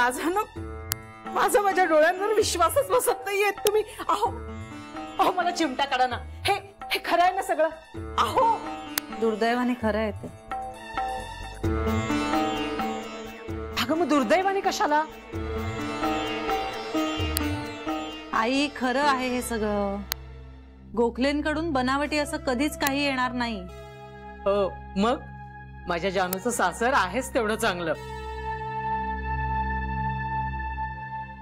माझा माझ्या डोळ्यांवर विश्वासच बसत नाहीये तुम्ही. अहो अहो मला चिमटा काढा ना. हे हे खरं आहे ना सगळं? अहो दुर्दैवाने खरं आहे ते. अगं मग दुर्दैवाने कशाला? आई खरं आहे हे सगळं. गोखलेंकडून बनावटी असं कधीच काही येणार नाही. हो मग माझ्या जानूचं सासर आहेच तेवढं चांगलं.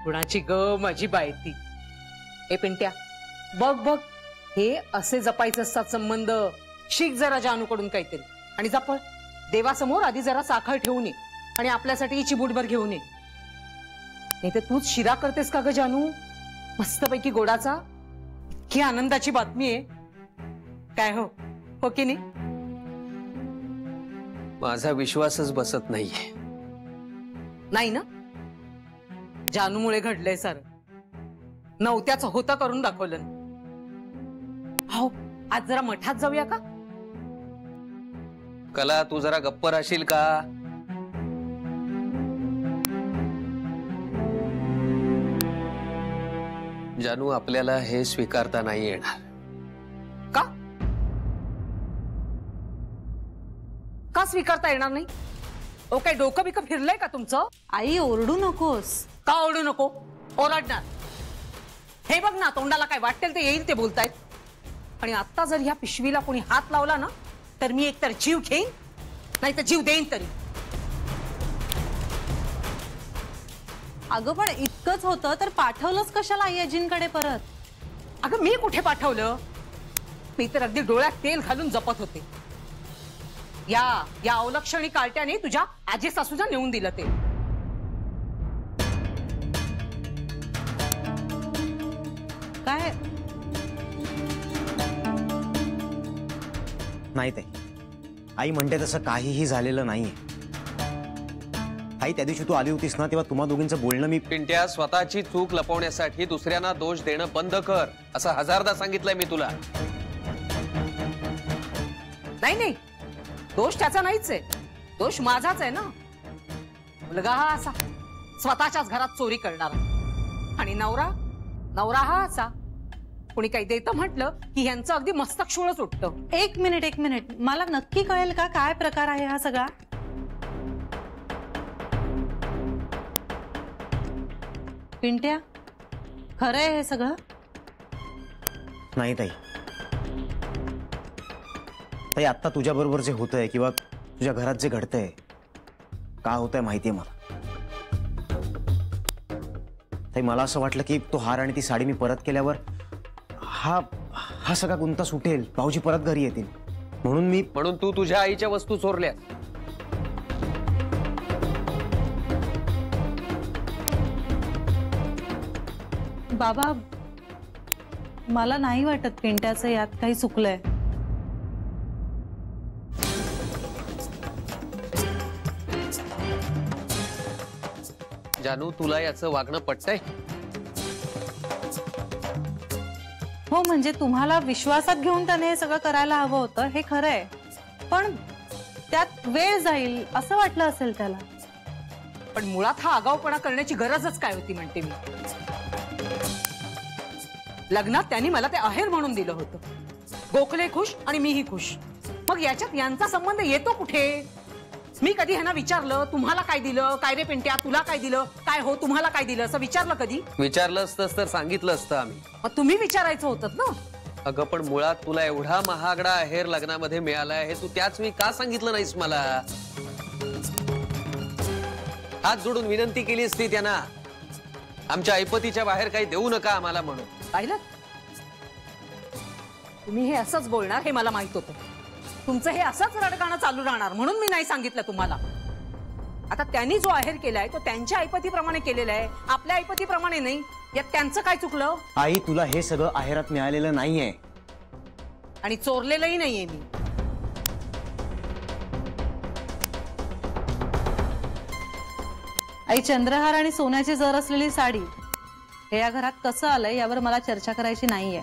कुणाची ग माझी बायती. ए पिंट्या बघ बघ हे असे जपायचे असतात संबंध. शिक जरा जानूकडून काहीतरी आणि जपळ. देवासमोर आधी जरा साखर ठेवून ये आणि आपल्यासाठी चिबूटभर घेऊन ये. नाही तर तूच शिरा करतेस का ग जानू? मस्तपैकी गोडाचा. ही आनंदाची बातमी आहे काय? हो हो की नाही? माझा विश्वासच बसत नाहीये. नाही ना? जानूमुळे घडलंय सारं. नव्हत्याच होतं करून दाखवलं. हो आज जरा मठात जाऊया का? कला तू जरा गप्प राहशील का? जानू आपल्याला हे स्वीकारता नाही येणार. का? का स्वीकारता येणार नाही? ओ काय डोकं बिकं फिरलंय का तुमचं? आई ओरडू नकोस. का ओरडू नको? ओरडणार. हे बघ ना तोंडाला काय वाटेल ते येईल ते बोलतायत. आणि आता जर ह्या पिशवीला कोणी हात लावला ना तर मी एकतर जीव घेईन नाही तर जीव देईन तरी. अगं पण इतकंच होतं तर पाठवलंच कशाला आई आजींकडे परत? अगं मी कुठे पाठवलं? मी तर अगदी डोळ्यात तेल घालून जपत होते. या अवलक्षणी कार्ट्याने तुझ्या आजी सासूला नेऊन दिलं ते. काय नाही ताई, आई म्हणते तसं काहीही झालेलं नाहीये. आई त्या दिवशी तू आली होतीस ना तेव्हा तुम्हा दोघींचं बोलणं मी. पिंट्या स्वतःची चूक लपवण्यासाठी दुसऱ्यांना दोष देणं बंद कर असं हजारदा सांगितलंय मी तुला. नाही नाही दोष त्याचा नाहीच आहे. दोष माझाच आहे ना. मुलगा हा असा स्वतःच्याच घरात चोरी करणारा आणि नवरा हा असा कोणी काही देतं म्हटलं की यांचं अगदी मस्तक शूळच उठतं. एक मिनिट मला नक्की कळेल का काय प्रकार आहे हा सगळा? पिंट्या खरं आहे हे सगळं? नाही ताई, ताई आता तुझ्या बरोबर जे होतंय किंवा तुझ्या घरात जे घडतंय का होतंय माहितीये मला. ताई मला असं वाटलं की तो हार आणि ती साडी मी परत केल्यावर हा सगळा गुंता सुटेल, भाऊजी परत घरी येतील म्हणून तू तुझ्या आईच्या वस्तू चोरल्या. बाबा मला नाही वाटत पिंट्याचं यात काही चुकलंय. जानू तुला याचं वागणं पटतंय? हो म्हणजे तुम्हाला विश्वासात घेऊन त्याने हे सगळं करायला हवं होतं हे खरं आहे. पण त्यात वेळ जाईल असं वाटलं असेल त्याला. पण मुळात हा आगाऊपणा करण्याची गरजच काय होती म्हणते मी. लग्नात त्यांनी मला ते आहेर म्हणून दिलं होतं. गोखले खुश आणि मीही खुश. मग याच्यात यांचा संबंध येतो कुठे? मी कधी ह्यांना विचारलं तुम्हाला काय दिलं? काय रे पिंट्या तुला काय दिलं? काय हो तुम्हाला काय दिलं असं विचारलं कधी? विचारलं असतंस तर सांगितलं असतं आम्ही. मग तुम्ही विचारायचं होतं ना. अगं पण मुळात तुला एवढा महागडा आहेर लग्नामध्ये मिळालाय हे तू त्याच मी का सांगितलं नाहीस मला? हात जोडून विनंती केली असती त्यांना आमच्या ऐपतीच्या बाहेर काही देऊ नका आम्हाला म्हणून. पाहिलं तुम्ही हे असंच बोलणार हे मला माहित होतं. तुमचं हे असंच रडगाणं चालू राहणार म्हणून मी नाही सांगितलं तुम्हाला. आता त्यांनी जो आहेर केलाय तो त्यांच्या ऐपतीप्रमाणे केलेला आहे, आपल्या ऐपतीप्रमाणे नाही. यात त्यांचं काय चुकलं? आई तुला हे सगळं आहेरात मिळालेलं नाहीये आणि चोरलेलंही नाहीये मी. आई चंद्रहार आणि सोन्याची जर असलेली साडी हे या घरात कसं आलंय यावर मला चर्चा करायची नाहीये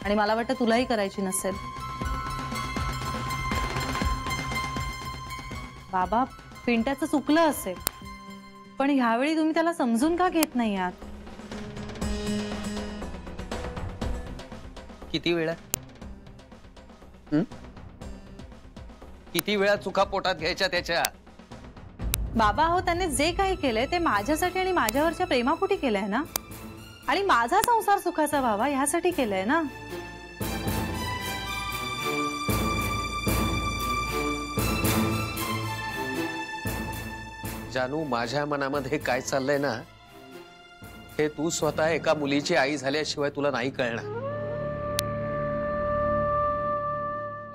आणि मला वाटतं तुलाही करायची नसेल. बाबा पिंट्याचं चुकलं असेल, पण ह्यावेळी तुम्ही त्याला समजून का घेत नाही आहात? किती वेळा किती वेळा चुका पोटात घ्यायच्या त्याच्या? बाबा हो, त्याने जे काही केलंय ते माझ्यासाठी आणि माझ्यावरच्या प्रेमापोटी केलंय ना, आणि माझा संसार सुखाचा व्हावा ह्यासाठी केलंय ना. जानू, माझ्या मनामध्ये काय चाललंय ना, हे तू स्वतः एका मुलीची आई झाल्याशिवाय तुला नाही कळणार.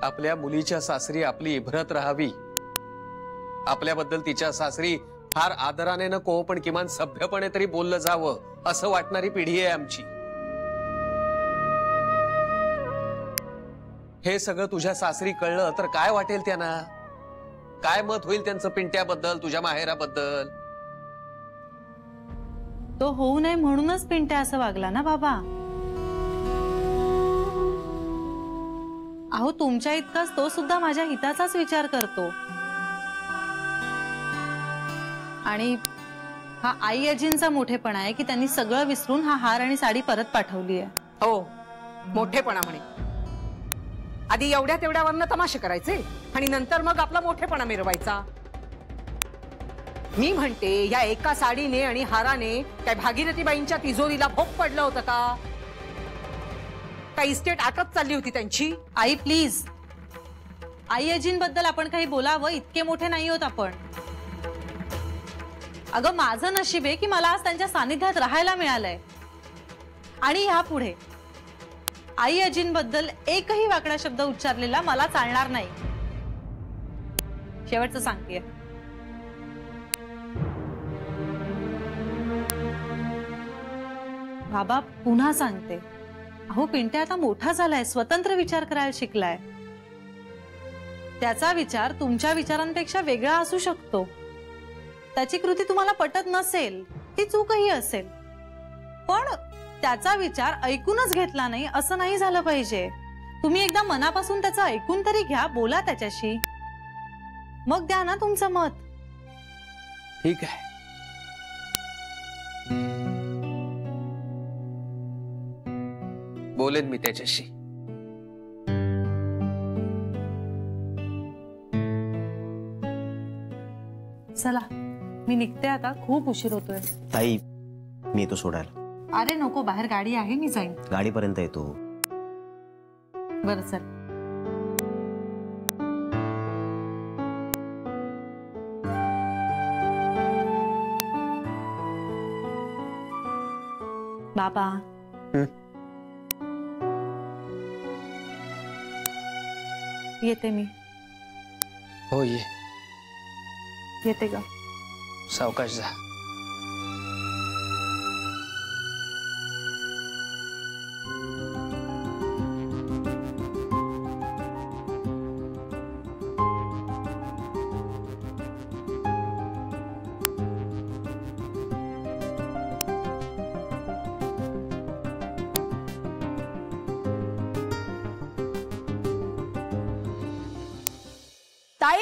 आपल्या मुलीच्या सासरी आपली इभ्रत राहावी, आपल्याबद्दल तिच्या सासरी फार आदराने नको पण किमान सभ्यपणे तरी बोललं जावं असं वाटणारी पिढी आहे आमची. हे सगळं तुझ्या सासरी कळलं तर काय वाटेल त्यांना? काय मत होईल त्यांचं पिंट्याबद्दल, तुझ्या माहेराबद्दल? तो होऊ नये म्हणूनच पिंट्या असं वागला ना बाबा. अहो, तुमच्या इतकाच तो सुद्धा माझ्या हिताचाच विचार करतो. आणि हा आई अजींचा मोठेपणा आहे की त्यांनी सगळं विसरून हा हार आणि साडी परत पाठवली आहे. हो, मोठेपणा म्हणे. आधी एवढ्या तेवढ्यावरनं तमाशे करायचे आणि नंतर मग आपला मोठेपणा मिरवायचा. मी म्हणते, या एका साडीने आणि हाराने काय भागीरथीबाईंच्या तिजोरीला भोग पडलं होतं का? काही इस्टेट आटत चालली होती त्यांची? आई प्लीज, आई अजींबद्दल आपण काही बोलावं इतके मोठे नाही होत आपण. अगं, माझं नशीब आहे की मला आज त्यांच्या सानिध्यात राहायला मिळालंय. आणि यापुढे आई अजींबद्दल एकही वाकडा शब्द उच्चारलेला मला चालणार नाही. शेवटचं सांगतेय. बाबा, पुन्हा सांगते, अहो पिंट्या आता मोठा झालाय, स्वतंत्र विचार करायला शिकलाय. त्याचा विचार तुमच्या विचारांपेक्षा वेगळा असू शकतो. त्याची कृती तुम्हाला पटत नसेल, ती चूकही असेल, पण त्याचा विचार ऐकूनच घेतला नाही असं नाही झालं पाहिजे. तुम्ही एकदा मनापासून त्याचं ऐकून तरी घ्या, बोला त्याच्याशी, मग द्या ना तुमचं मत. ठीक आहे, बोलेन मी त्याच्याशी. चला, मी निघते आता, खूप उशीर होतोय. ताई, मी येतो सोडायला. अरे नको, बाहेर गाडी आहे, मी जाईन. गाडीपर्यंत येतो. बरं चल. बाबा, येते मी. हो, ये. येते ग. सावकाश जा. ताई,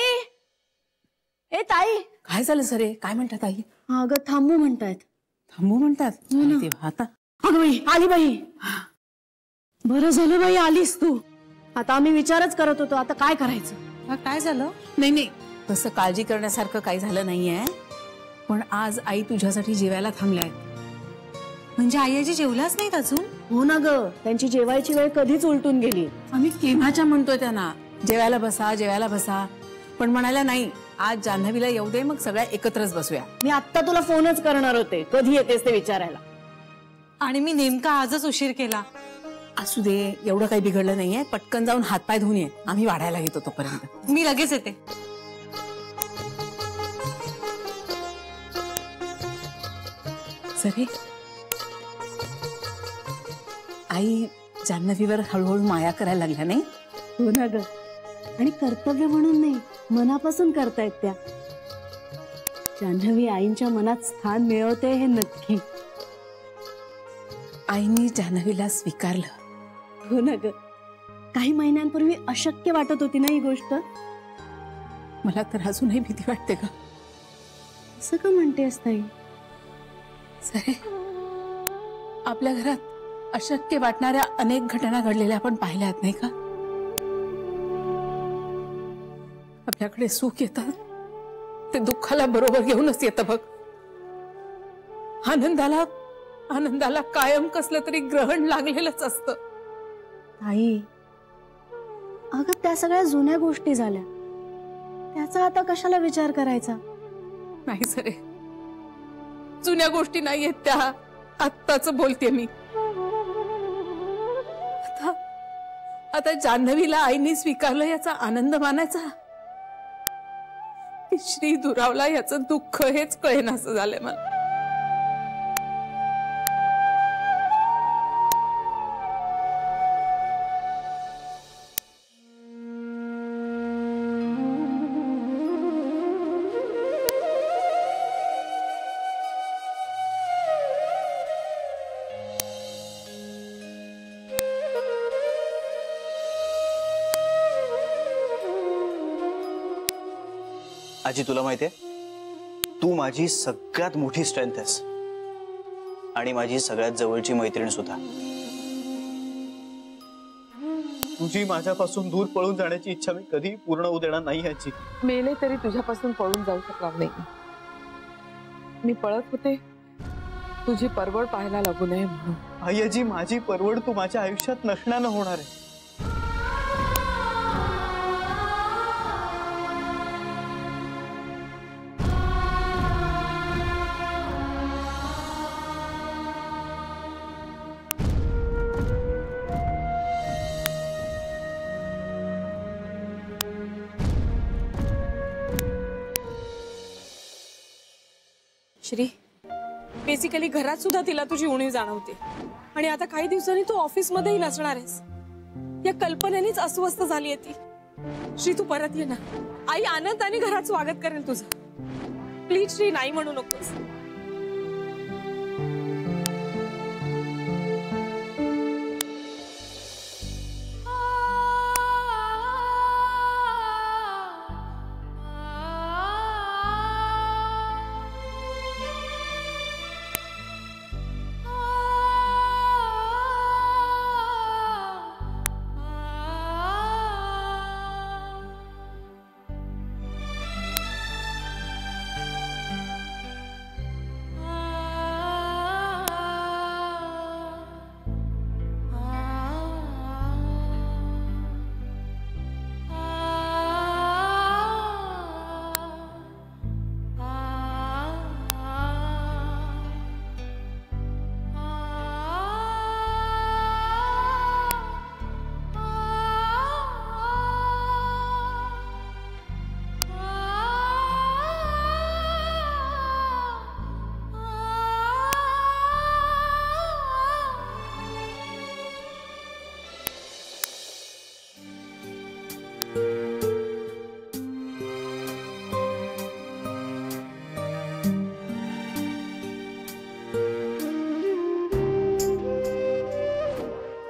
ए ताई, काय झालं सरे? काय म्हणतात आई? अगं थांबू म्हणतायत. थांबू म्हणतात? अरे देवा, आता अगं बाई, आली बाई. बरं झालं बाई आलीस तू. आता आम्ही विचारच करत होतो, आता काय करायचं. काय झालं? नाही नाही, तसं काळजी करण्यासारखं काही झालं नाहीये, पण आज आई तुझ्यासाठी जेवायला थांबल्या आहेत. म्हणजे आई आजी जेवल्याच नाहीत अजून? हो ना ग, त्यांची जेवायची वेळ कधीच उलटून गेली. आम्ही केव्हाच्या म्हणतोय त्यांना जेवायला बसा, जेवायला बसा, पण म्हणायला नाही, आज जान्हवीला येऊ दे, मग सगळ्या एकत्रच बसूया. मी आत्ता तुला फोनच करणार होते, कधी येतेस ते विचारायला. आणि मी नेमका आजच उशीर केला. असू दे, एवढं काही बिघडलं नाहीये, पटकन जाऊन हातपाय धुवून ये, आम्ही वाढायला घेतो तोपर्यंत. मी लगेच येते. सरे, आई जान्हवीवर हळूहळू माया करायला लागल्या नाही? हो ना ग, आणि कर्तव्य म्हणून नाही, मनापासून करतायत त्या. जान्हवी आईंच्या मनात स्थान मिळवते हे नक्की. आईनी जान्हवीला स्वीकारलं. हो ना ग, काही महिन्यांपूर्वी अशक्य वाटत होती ना ही गोष्ट. मला तर अजूनही भीती वाटते ग. असं का म्हणतेस ताई? सरे, आपल्या घरात अशक्य वाटणाऱ्या अनेक घटना घडलेल्या आपण पाहिल्यात नाही का? आपल्याकडे सुख येतात ते दुःखाला बरोबर घेऊनच येतं बघ. आनंदाला कायम कसलं तरी ग्रहण लागलेलंच असतं. ताई, अगं त्या सगळ्या जुन्या गोष्टी झाल्या, त्याचा आता कशाला विचार करायचा? नाही सरे, जुन्या गोष्टी नाहीयेत त्या, आत्ताच बोलते मी. आता जान्हवीला आईने स्वीकारलं याचा आनंद मानायचा, की श्री दुरावला याचं दुःख हेच कळेनासं झालंय मला. आजी, तुला माहितीये, तू माझी सगळ्यात मोठी स्ट्रेंथ आहेस आणि माझी सगळ्यात जवळची मैत्रीण सुद्धा. तुझी माझ्यापासून दूर पळून जाण्याची इच्छा मी कधी पूर्ण होऊ देणार नाही आजी. मेले तरी तुझ्यापासून पळून जाऊ शकणार नाही. मी पळत होते तुझी परवड पाहायला लागू नये म्हणून. आई, आजी, माझी परवड तू माझ्या आयुष्यात नसण्यानं होणार आहे. श्री, बेसिकली घरात सुद्धा तिला तुझी उणीव जाणवते आणि आता काही दिवसांनी तू ऑफिस मध्येही नसणार आहेस. या कल्पनेनेच अस्वस्थ झालीये ती. श्री, तू परत ये ना. आई आनंदाने घरात स्वागत करेल तुझं. प्लीज श्री, नाही म्हणू नकोस.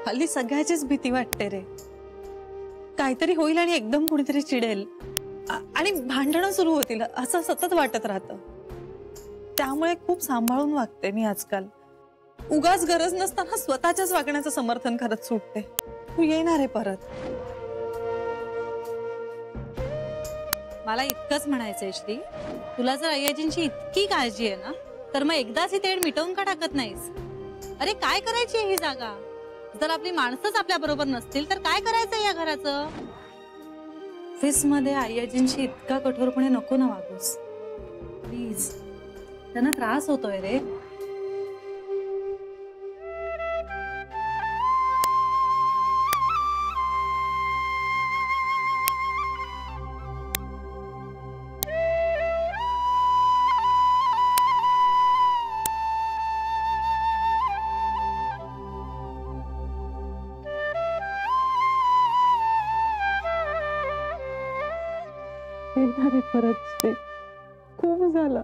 हल्ली सगळ्याचीच भीती वाटते रे. काहीतरी होईल आणि एकदम कुणीतरी चिडेल आणि भांडणं सुरू होतील असं सतत वाटत राहतं. त्यामुळे खूप सांभाळून वागते मी आजकाल. उगाच गरज नसताना स्वतःच्याच वागण्याचं समर्थन करत सुटते. तू येणार आहे परत. मला इतकंच म्हणायचंय श्री, तुला जर अय्याजींची इतकी काळजी आहे ना, तर मग एकदाच ही तेढ मिटवून का टाकत नाहीस? अरे काय करायची ही जागा? जर आपली माणसंच आपल्या बरोबर नसतील तर काय करायचंय या घराचं? ऑफिस मध्ये अय्याजींशी इतका कठोरपणे नको ना वागूस प्लीज. त्यांना त्रास होतोय रे. परत खूप झालं.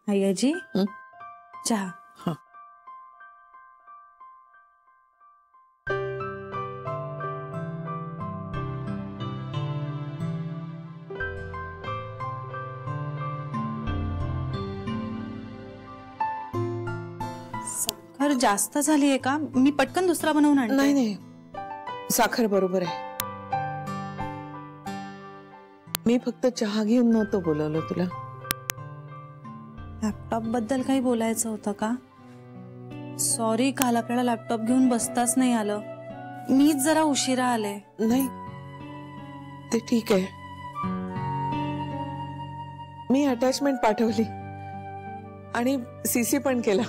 अय्याजी चहा. साखर जास्त झालीये का? मी पटकन दुसरा बनवून आणते. नाही नाही, साखर बरोबर आहे. मी फक्त चहा घेऊन नव्हतं बोलवलं तुला. लॅपटॉप बद्दल काही बोलायचं होतं का? सॉरी, काल आपल्याला लॅपटॉप घेऊन बसताच नाही आलं. मीच जरा उशिरा आले. नाही ते ठीक आहे. मी अटॅचमेंट पाठवली आणि सीसी पण केला.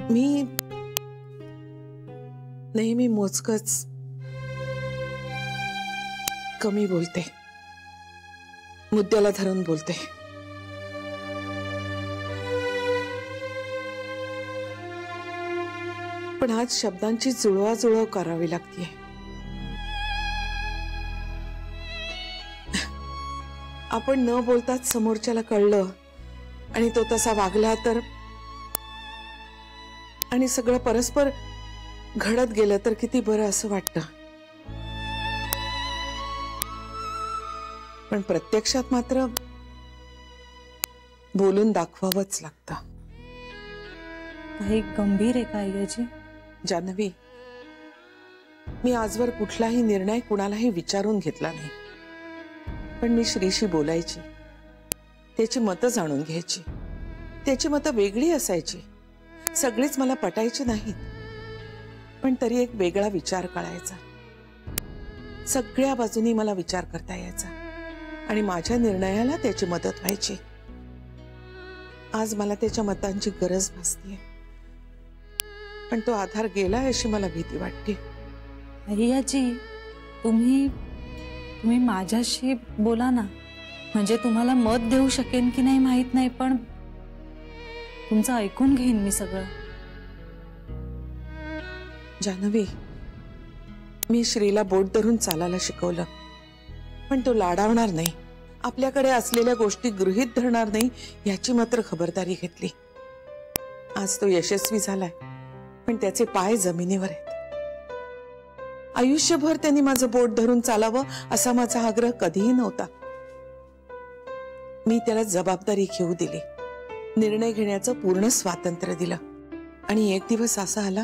मी नेहमी मोजकच कमी बोलते, मुद्द्याला धरून बोलते. पण आज शब्दांची जुळवाजुळव करावी लागतीये. आपण न बोलताच समोरच्याला कळलं आणि तो तसा वागला तर, आणि सगळं परस्पर घडत गेलं तर किती बरं असं वाटतं. पण प्रत्यक्षात मात्र बोलून दाखवावंच लागतं. काही गंभीर आहे का अय्याजी? जान्हवी, मी आजवर कुठलाही निर्णय कुणालाही विचारून घेतला नाही. पण मी श्रीशी बोलायची, त्याची मतं जाणून घ्यायची. त्याची मतं वेगळी असायची, सगळीच मला पटायची नाहीत. पण तरी एक वेगळा विचार कळायचा. सगळ्या बाजूनी मला विचार करता यायचा आणि माझ्या निर्णयाला त्याची मदत व्हायची. आज मला त्याच्या मतांची गरज भासतीये, पण तो आधार गेलाय अशी मला भीती वाटते. अय्याजी, तुम्ही माझ्याशी बोला ना. म्हणजे तुम्हाला मत देऊ शकेन की नाही माहित नाही, पण तुमचं ऐकून घेईन मी सगळं. जान्हवी, मी श्रीला बोट धरून चालायला शिकवलं, पण तो लाडावणार नाही, आपल्याकडे असलेल्या गोष्टी गृहीत धरणार नाही याची मात्र खबरदारी घेतली. आज तो यशस्वी झालाय, पण त्याचे पाय जमिनीवर आहेत. आयुष्यभर त्यांनी माझं बोट धरून चालावं असा माझा आग्रह कधीही नव्हता. मी त्याला जबाबदारी घेऊ दिली, निर्णय घेण्याचं पूर्ण स्वातंत्र्य दिलं. आणि एक दिवस असा आला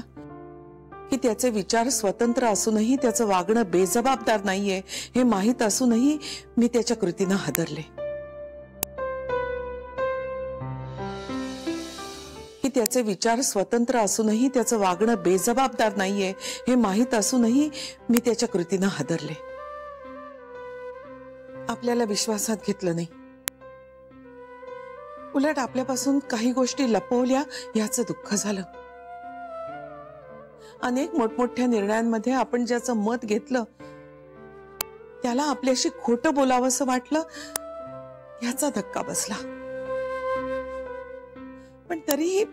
की त्याचे विचार स्वतंत्र असूनही त्याचं वागणं बेजबाबदार नाहीये हे माहीत असूनही मी त्याच्या कृतीनं हादरले. की त्याचे विचार स्वतंत्र असूनही त्याचं वागणं बेजबाबदार नाहीये हे माहीत असूनही मी त्याच्या कृतीनं हादरले. आपल्याला विश्वासात घेतलं नाही, उलट आपल्यापासून काही गोष्टी लपवल्या याचं दुःख झालं. अनेक मोठमोठ्या निर्णयांमध्ये आपण ज्याचं मत घेतलं त्याला आपल्याशी खोटं बोलावंसं वाटलं याचा धक्का बसला. पण तरीही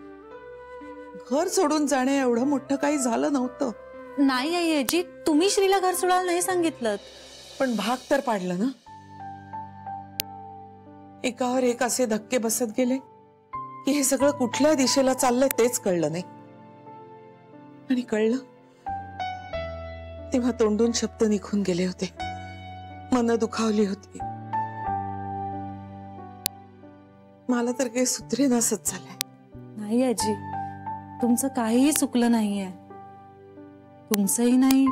घर सोडून जाणे एवढं मोठं काही झालं नव्हतं. नाही अय्याजी, तुम्ही श्रीला घर सोडायला नाही सांगितलं, पण भाग तर पाडलं ना. एकावर एक असे धक्के बसत गेले की हे सगळं कुठल्या दिशेला चाललंय तेच कळलं नाही. आणि कळलं तेव्हा तोंडून शब्द निघून गेले होते, मन दुखावली होती. मला तर काही सुधरेनासच झालंय. नाही आजी, तुमचं काहीही चुकलं नाहीये. तुमचंही नाही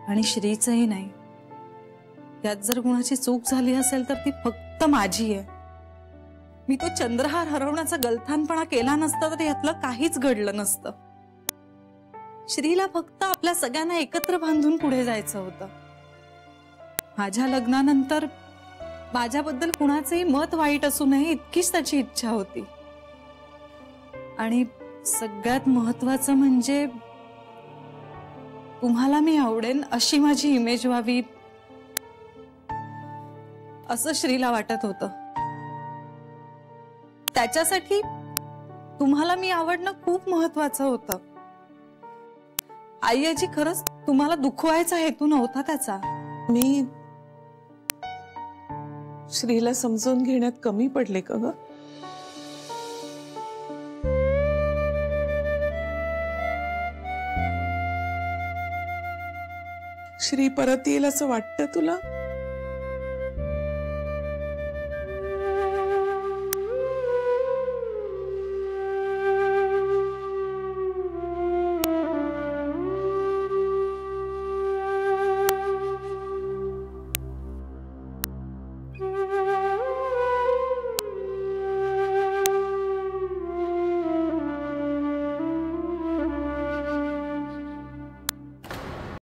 आणि श्रीचंही नाही. यात जर कुणाची चूक झाली असेल तर ती फक्त माझी आहे. मी तो चंद्रहार हरवण्याचा गलथानपणा केला नसता तर यातलं काहीच घडलं नसतं. श्रीला फक्त आपल्या सगळ्यांना एकत्र बांधून पुढे जायचं होतं. माझ्या लग्नानंतर माझ्याबद्दल कुणाचंही मत वाईट असू नये इतकीच त्याची इच्छा होती. आणि सगळ्यात महत्वाचं म्हणजे तुम्हाला मी आवडेन अशी माझी इमेज व्हावी असं श्रीला वाटत होतं. त्याच्यासाठी तुम्हाला मी आवडणं खूप महत्वाचं होतं. आई खरंच तुम्हाला दुखवायचा हेतू नव्हता त्याचा. मी श्रीला समजून घेण्यात कमी पडले का ग? श्री परत येईल असं वाटतं तुला?